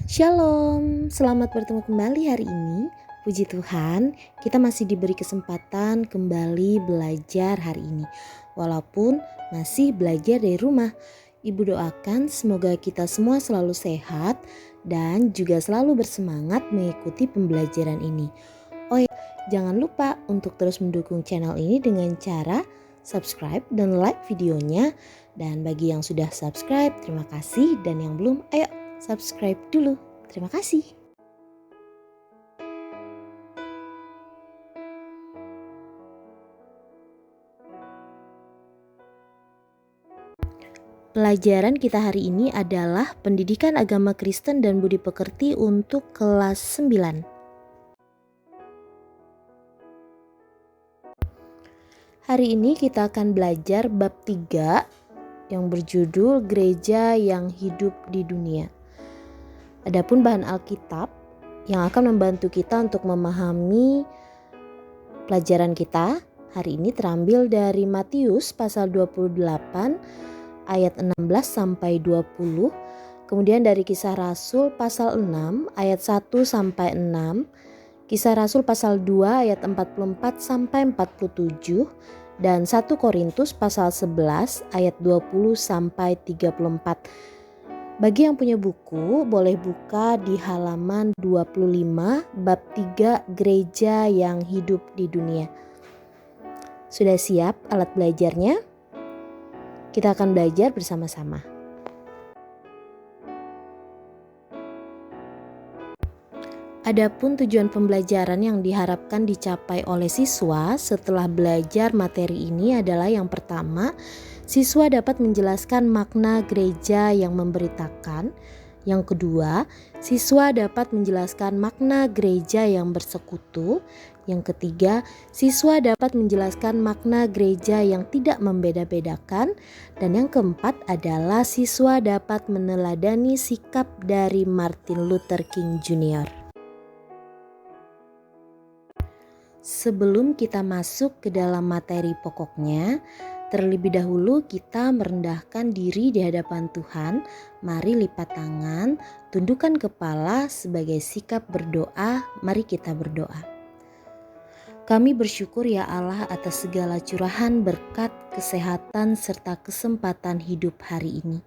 Shalom, selamat bertemu kembali hari ini. Puji Tuhan, kita masih diberi kesempatan kembali belajar hari ini. Walaupun masih belajar dari rumah, Ibu doakan semoga kita semua selalu sehat dan juga selalu bersemangat mengikuti pembelajaran ini. Oh ya, jangan lupa untuk terus mendukung channel ini dengan cara subscribe dan like videonya. Dan bagi yang sudah subscribe, terima kasih. Dan yang belum, ayo subscribe dulu. Terima kasih. Pelajaran kita hari ini adalah Pendidikan Agama Kristen dan Budi Pekerti untuk kelas 9. Hari ini kita akan belajar bab 3 yang berjudul Gereja yang Hidup di Dunia. Adapun bahan Alkitab yang akan membantu kita untuk memahami pelajaran kita hari ini terambil dari Matius pasal 28 ayat 16 sampai 20, kemudian dari Kisah Rasul pasal 6 ayat 1 sampai 6, Kisah Rasul pasal 2 ayat 44 sampai 47, dan 1 Korintus pasal 11 ayat 20 sampai 34. Bagi yang punya buku, boleh buka di halaman 25 bab 3 Gereja yang Hidup di Dunia. Sudah siap alat belajarnya? Kita akan belajar bersama-sama. Adapun tujuan pembelajaran yang diharapkan dicapai oleh siswa setelah belajar materi ini adalah yang pertama, siswa dapat menjelaskan makna gereja yang memberitakan. Yang kedua, siswa dapat menjelaskan makna gereja yang bersekutu. Yang ketiga, siswa dapat menjelaskan makna gereja yang tidak membeda-bedakan. Dan yang keempat adalah siswa dapat meneladani sikap dari Martin Luther King Jr. Sebelum kita masuk ke dalam materi pokoknya, terlebih dahulu kita merendahkan diri di hadapan Tuhan. Mari lipat tangan, tundukkan kepala sebagai sikap berdoa. Mari kita berdoa. Kami bersyukur ya Allah atas segala curahan berkat, kesehatan, serta kesempatan hidup hari ini,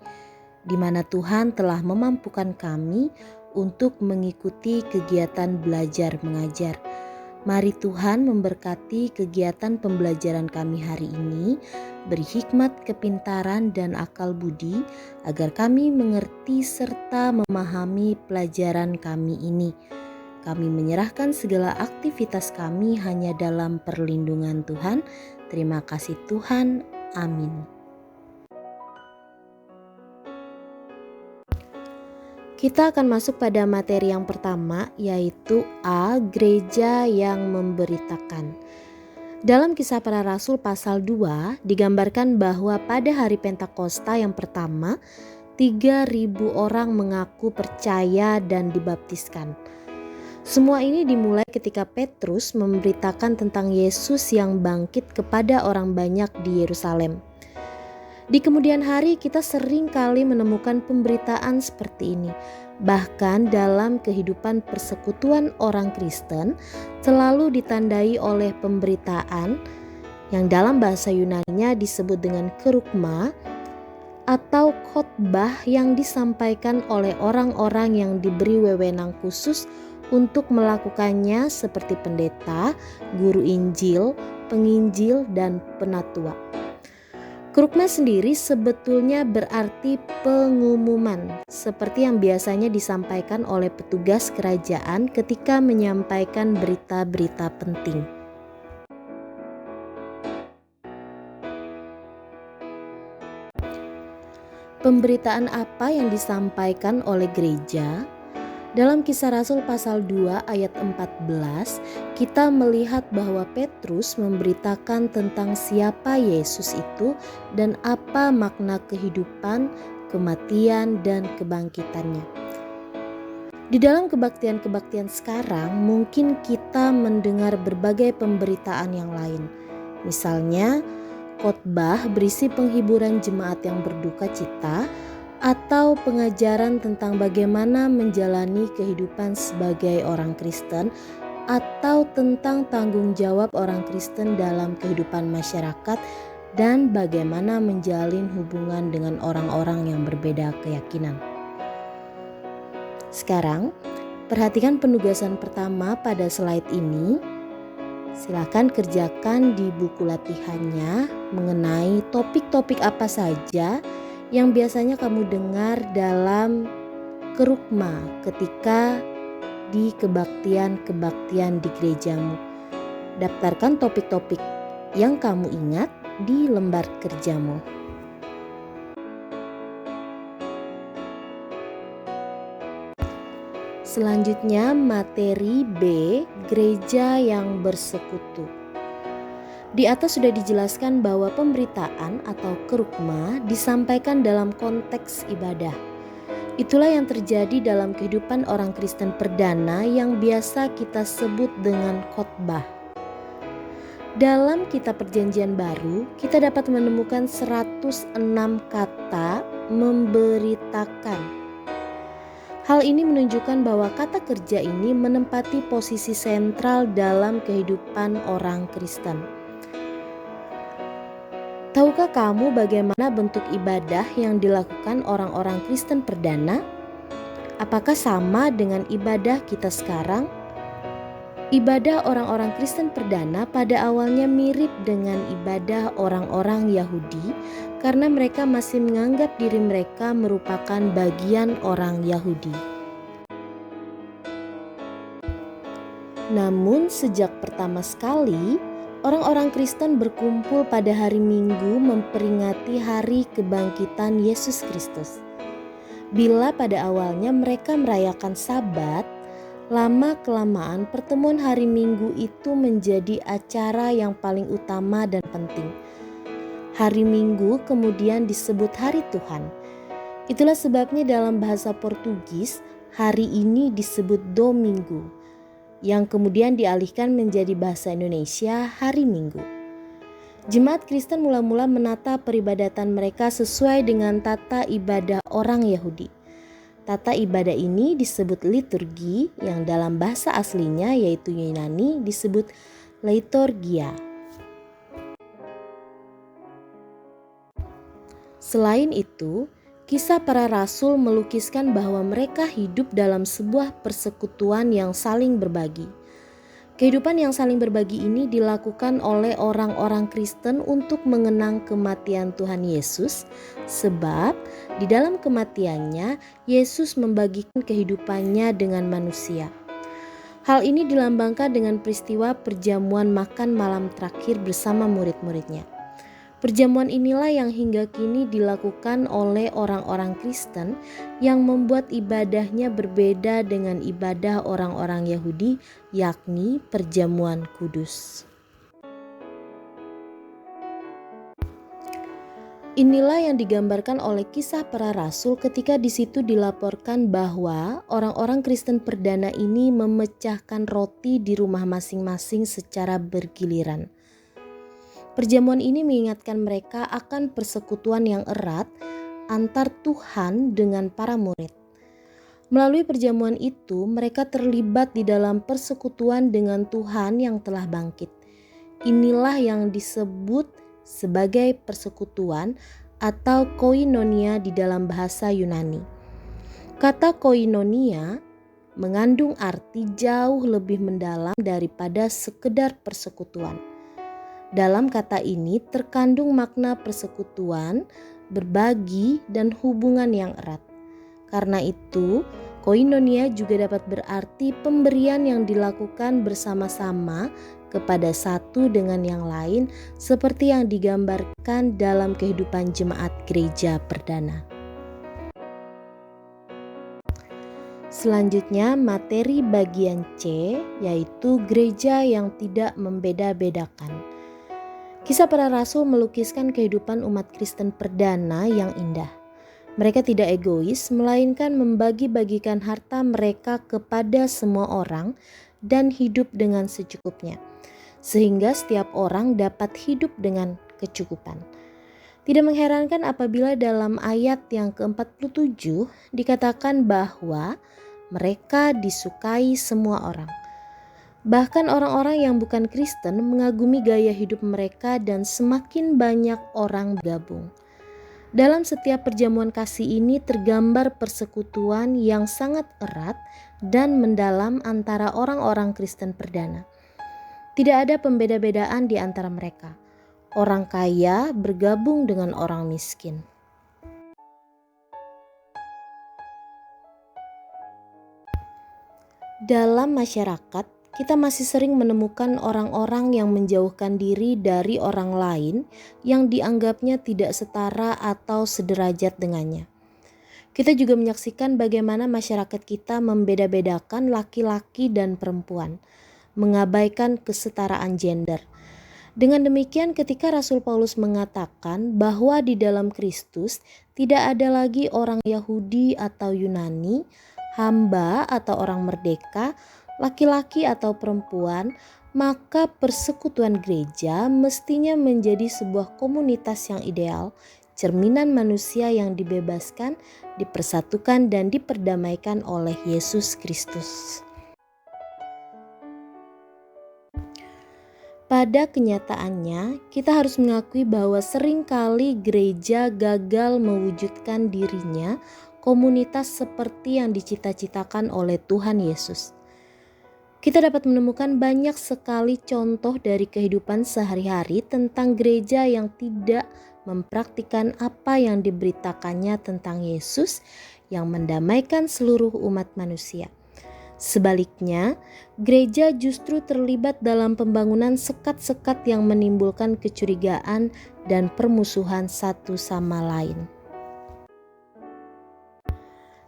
di mana Tuhan telah memampukan kami untuk mengikuti kegiatan belajar mengajar. Mari Tuhan memberkati kegiatan pembelajaran kami hari ini, beri hikmat, kepintaran, dan akal budi, agar kami mengerti serta memahami pelajaran kami ini. Kami menyerahkan segala aktivitas kami hanya dalam perlindungan Tuhan. Terima kasih Tuhan. Amin. Kita akan masuk pada materi yang pertama, yaitu A. Gereja yang memberitakan. Dalam Kisah Para Rasul pasal 2 digambarkan bahwa pada hari Pentakosta yang pertama 3.000 orang mengaku percaya dan dibaptiskan. Semua ini dimulai ketika Petrus memberitakan tentang Yesus yang bangkit kepada orang banyak di Yerusalem. Di kemudian hari kita sering kali menemukan pemberitaan seperti ini. Bahkan dalam kehidupan persekutuan orang Kristen selalu ditandai oleh pemberitaan yang dalam bahasa Yunani-nya disebut dengan kerugma atau khotbah yang disampaikan oleh orang-orang yang diberi wewenang khusus untuk melakukannya seperti pendeta, guru Injil, penginjil, dan penatua. Kerugma sendiri sebetulnya berarti pengumuman, seperti yang biasanya disampaikan oleh petugas kerajaan ketika menyampaikan berita-berita penting. Pemberitaan apa yang disampaikan oleh gereja? Dalam Kisah Rasul pasal 2 ayat 14, kita melihat bahwa Petrus memberitakan tentang siapa Yesus itu dan apa makna kehidupan, kematian, dan kebangkitannya. Di dalam kebaktian-kebaktian sekarang, mungkin kita mendengar berbagai pemberitaan yang lain. Misalnya, khotbah berisi penghiburan jemaat yang berduka cita, atau pengajaran tentang bagaimana menjalani kehidupan sebagai orang Kristen, atau tentang tanggung jawab orang Kristen dalam kehidupan masyarakat dan bagaimana menjalin hubungan dengan orang-orang yang berbeda keyakinan. Sekarang, perhatikan penugasan pertama pada slide ini. Silakan kerjakan di buku latihannya mengenai topik-topik apa saja yang biasanya kamu dengar dalam kerukma ketika di kebaktian-kebaktian di gerejamu. Daftarkan topik-topik yang kamu ingat di lembar kerjamu. Selanjutnya materi B, gereja yang bersekutu. Di atas sudah dijelaskan bahwa pemberitaan atau kerukma disampaikan dalam konteks ibadah. Itulah yang terjadi dalam kehidupan orang Kristen perdana yang biasa kita sebut dengan khotbah. Dalam kitab Perjanjian Baru, kita dapat menemukan 106 kata memberitakan. Hal ini menunjukkan bahwa kata kerja ini menempati posisi sentral dalam kehidupan orang Kristen. Tahukah kamu bagaimana bentuk ibadah yang dilakukan orang-orang Kristen perdana? Apakah sama dengan ibadah kita sekarang? Ibadah orang-orang Kristen perdana pada awalnya mirip dengan ibadah orang-orang Yahudi karena mereka masih menganggap diri mereka merupakan bagian orang Yahudi. Namun sejak pertama sekali, orang-orang Kristen berkumpul pada hari Minggu memperingati hari kebangkitan Yesus Kristus. Bila pada awalnya mereka merayakan Sabat, lama-kelamaan pertemuan hari Minggu itu menjadi acara yang paling utama dan penting. Hari Minggu kemudian disebut Hari Tuhan. Itulah sebabnya dalam bahasa Portugis, hari ini disebut Domingo, yang kemudian dialihkan menjadi bahasa Indonesia Hari Minggu. Jemaat Kristen mula-mula menata peribadatan mereka sesuai dengan tata ibadah orang Yahudi. Tata ibadah ini disebut liturgi yang dalam bahasa aslinya yaitu Yunani disebut liturgia. Selain itu, Kisah Para Rasul melukiskan bahwa mereka hidup dalam sebuah persekutuan yang saling berbagi. Kehidupan yang saling berbagi ini dilakukan oleh orang-orang Kristen untuk mengenang kematian Tuhan Yesus, sebab di dalam kematiannya Yesus membagikan kehidupannya dengan manusia. Hal ini dilambangkan dengan peristiwa perjamuan makan malam terakhir bersama murid-muridnya. Perjamuan inilah yang hingga kini dilakukan oleh orang-orang Kristen yang membuat ibadahnya berbeda dengan ibadah orang-orang Yahudi, yakni perjamuan kudus. Inilah yang digambarkan oleh Kisah Para Rasul ketika di situ dilaporkan bahwa orang-orang Kristen perdana ini memecahkan roti di rumah masing-masing secara bergiliran. Perjamuan ini mengingatkan mereka akan persekutuan yang erat antar Tuhan dengan para murid. Melalui perjamuan itu, mereka terlibat di dalam persekutuan dengan Tuhan yang telah bangkit. Inilah yang disebut sebagai persekutuan atau koinonia di dalam bahasa Yunani. Kata koinonia mengandung arti jauh lebih mendalam daripada sekedar persekutuan. Dalam kata ini terkandung makna persekutuan, berbagi, dan hubungan yang erat. Karena itu, koinonia juga dapat berarti pemberian yang dilakukan bersama-sama kepada satu dengan yang lain seperti yang digambarkan dalam kehidupan jemaat gereja perdana. Selanjutnya materi bagian C, yaitu gereja yang tidak membeda-bedakan. Kisah Para Rasul melukiskan kehidupan umat Kristen perdana yang indah. Mereka tidak egois, melainkan membagi-bagikan harta mereka kepada semua orang dan hidup dengan secukupnya, sehingga setiap orang dapat hidup dengan kecukupan. Tidak mengherankan apabila dalam ayat yang ke-47 dikatakan bahwa mereka disukai semua orang. Bahkan orang-orang yang bukan Kristen mengagumi gaya hidup mereka dan semakin banyak orang bergabung. Dalam setiap perjamuan kasih ini tergambar persekutuan yang sangat erat dan mendalam antara orang-orang Kristen perdana. Tidak ada pembeda-bedaan di antara mereka. Orang kaya bergabung dengan orang miskin. Dalam masyarakat, kita masih sering menemukan orang-orang yang menjauhkan diri dari orang lain yang dianggapnya tidak setara atau sederajat dengannya. Kita juga menyaksikan bagaimana masyarakat kita membeda-bedakan laki-laki dan perempuan, mengabaikan kesetaraan gender. Dengan demikian, ketika Rasul Paulus mengatakan bahwa di dalam Kristus tidak ada lagi orang Yahudi atau Yunani, hamba atau orang merdeka, laki-laki atau perempuan, maka persekutuan gereja mestinya menjadi sebuah komunitas yang ideal, cerminan manusia yang dibebaskan, dipersatukan dan diperdamaikan oleh Yesus Kristus. Pada kenyataannya, kita harus mengakui bahwa seringkali gereja gagal mewujudkan dirinya komunitas seperti yang dicita-citakan oleh Tuhan Yesus. Kita dapat menemukan banyak sekali contoh dari kehidupan sehari-hari tentang gereja yang tidak mempraktikkan apa yang diberitakannya tentang Yesus yang mendamaikan seluruh umat manusia. Sebaliknya, gereja justru terlibat dalam pembangunan sekat-sekat yang menimbulkan kecurigaan dan permusuhan satu sama lain.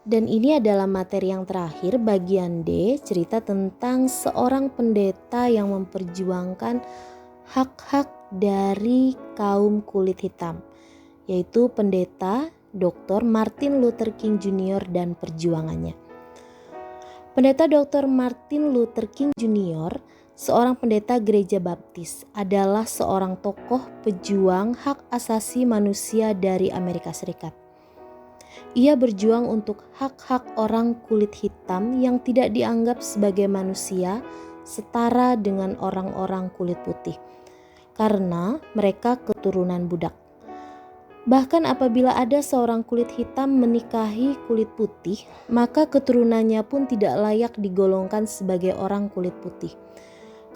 Dan ini adalah materi yang terakhir, bagian D, cerita tentang seorang pendeta yang memperjuangkan hak-hak dari kaum kulit hitam, yaitu pendeta Dr. Martin Luther King Jr. dan perjuangannya. Pendeta Dr. Martin Luther King Jr., seorang pendeta gereja baptis, adalah seorang tokoh pejuang hak asasi manusia dari Amerika Serikat. Ia berjuang untuk hak-hak orang kulit hitam yang tidak dianggap sebagai manusia setara dengan orang-orang kulit putih, karena mereka keturunan budak. Bahkan apabila ada seorang kulit hitam menikahi kulit putih, maka keturunannya pun tidak layak digolongkan sebagai orang kulit putih.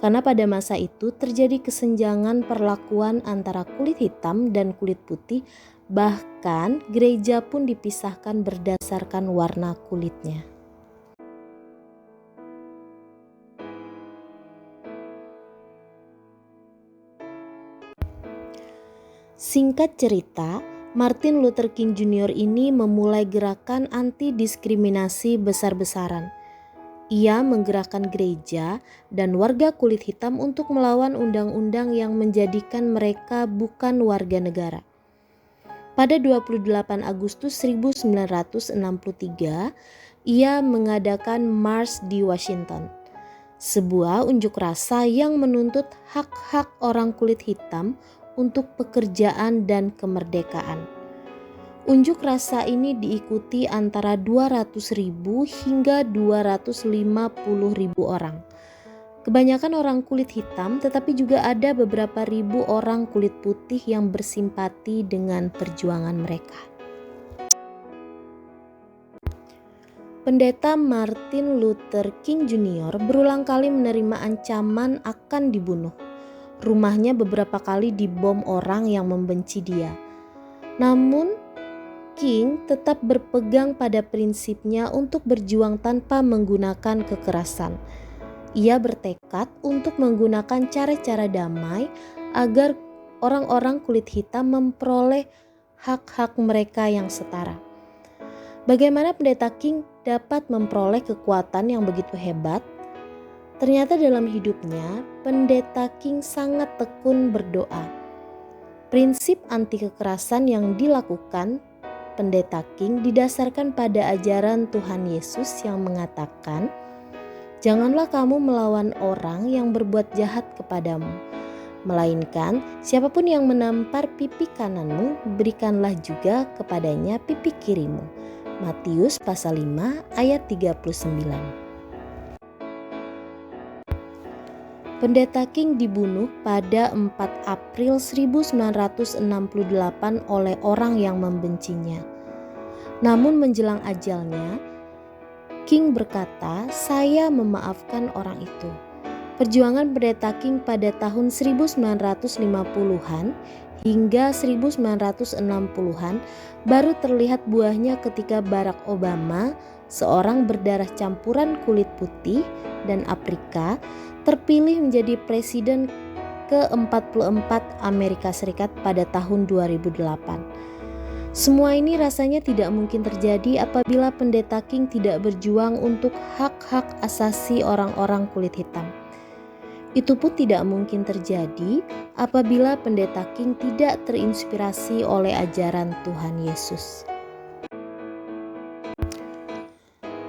Karena pada masa itu terjadi kesenjangan perlakuan antara kulit hitam dan kulit putih, bahkan gereja pun dipisahkan berdasarkan warna kulitnya. Singkat cerita, Martin Luther King Jr. ini memulai gerakan anti-diskriminasi besar-besaran. Ia menggerakkan gereja dan warga kulit hitam untuk melawan undang-undang yang menjadikan mereka bukan warga negara. Pada 28 Agustus 1963, ia mengadakan Mars di Washington, sebuah unjuk rasa yang menuntut hak-hak orang kulit hitam untuk pekerjaan dan kemerdekaan. Unjuk rasa ini diikuti antara 200.000 hingga 250.000 orang. Kebanyakan orang kulit hitam, tetapi juga ada beberapa ribu orang kulit putih yang bersimpati dengan perjuangan mereka. Pendeta Martin Luther King Jr. berulang kali menerima ancaman akan dibunuh. Rumahnya beberapa kali dibom orang yang membenci dia. Namun, King tetap berpegang pada prinsipnya untuk berjuang tanpa menggunakan kekerasan. Ia bertekad untuk menggunakan cara-cara damai agar orang-orang kulit hitam memperoleh hak-hak mereka yang setara. Bagaimana pendeta King dapat memperoleh kekuatan yang begitu hebat? Ternyata dalam hidupnya, pendeta King sangat tekun berdoa. Prinsip anti kekerasan yang dilakukan pendeta King didasarkan pada ajaran Tuhan Yesus yang mengatakan, "Janganlah kamu melawan orang yang berbuat jahat kepadamu. Melainkan siapapun yang menampar pipi kananmu, berikanlah juga kepadanya pipi kirimu. Matius pasal 5 ayat 39. Pendeta King dibunuh pada 4 April 1968 oleh orang yang membencinya. Namun menjelang ajalnya, King berkata, "Saya memaafkan orang itu." Perjuangan pendeta King pada tahun 1950-an hingga 1960-an baru terlihat buahnya ketika Barack Obama, seorang berdarah campuran kulit putih dan Afrika, terpilih menjadi presiden ke-44 Amerika Serikat pada tahun 2008. Semua ini rasanya tidak mungkin terjadi apabila pendeta King tidak berjuang untuk hak-hak asasi orang-orang kulit hitam. Itu pun tidak mungkin terjadi apabila pendeta King tidak terinspirasi oleh ajaran Tuhan Yesus.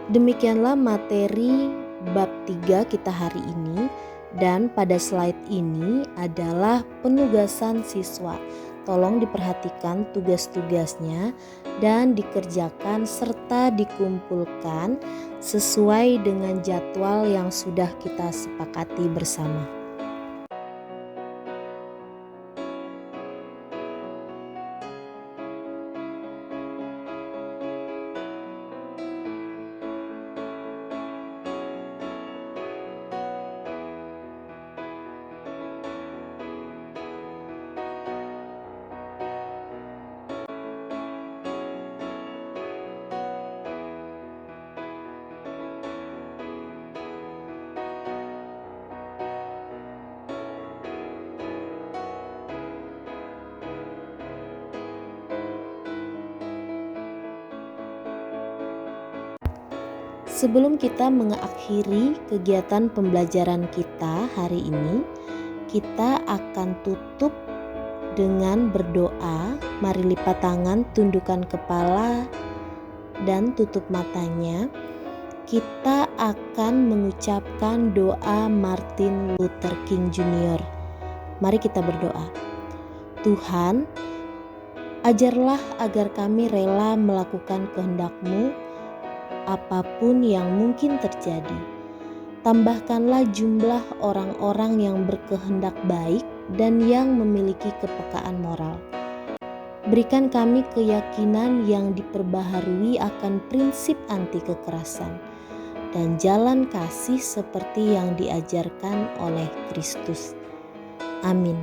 Demikianlah materi bab 3 kita hari ini, dan pada slide ini adalah penugasan siswa. Tolong diperhatikan tugas-tugasnya dan dikerjakan serta dikumpulkan sesuai dengan jadwal yang sudah kita sepakati bersama. Sebelum kita mengakhiri kegiatan pembelajaran kita hari ini, kita akan tutup dengan berdoa. Mari lipat tangan, tundukkan kepala, dan tutup matanya. Kita akan mengucapkan doa Martin Luther King Jr. Mari kita berdoa. Tuhan, ajarlah agar kami rela melakukan kehendak-Mu apapun yang mungkin terjadi. Tambahkanlah jumlah orang-orang yang berkehendak baik dan yang memiliki kepekaan moral. Berikan kami keyakinan yang diperbaharui akan prinsip anti kekerasan dan jalan kasih seperti yang diajarkan oleh Kristus. Amin.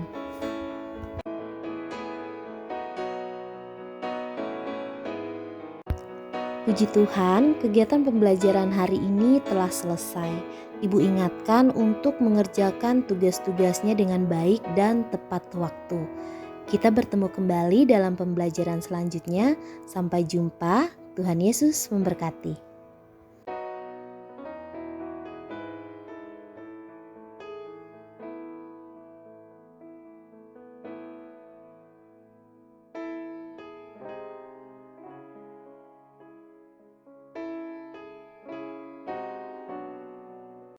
Puji Tuhan, kegiatan pembelajaran hari ini telah selesai. Ibu ingatkan untuk mengerjakan tugas-tugasnya dengan baik dan tepat waktu. Kita bertemu kembali dalam pembelajaran selanjutnya. Sampai jumpa. Tuhan Yesus memberkati.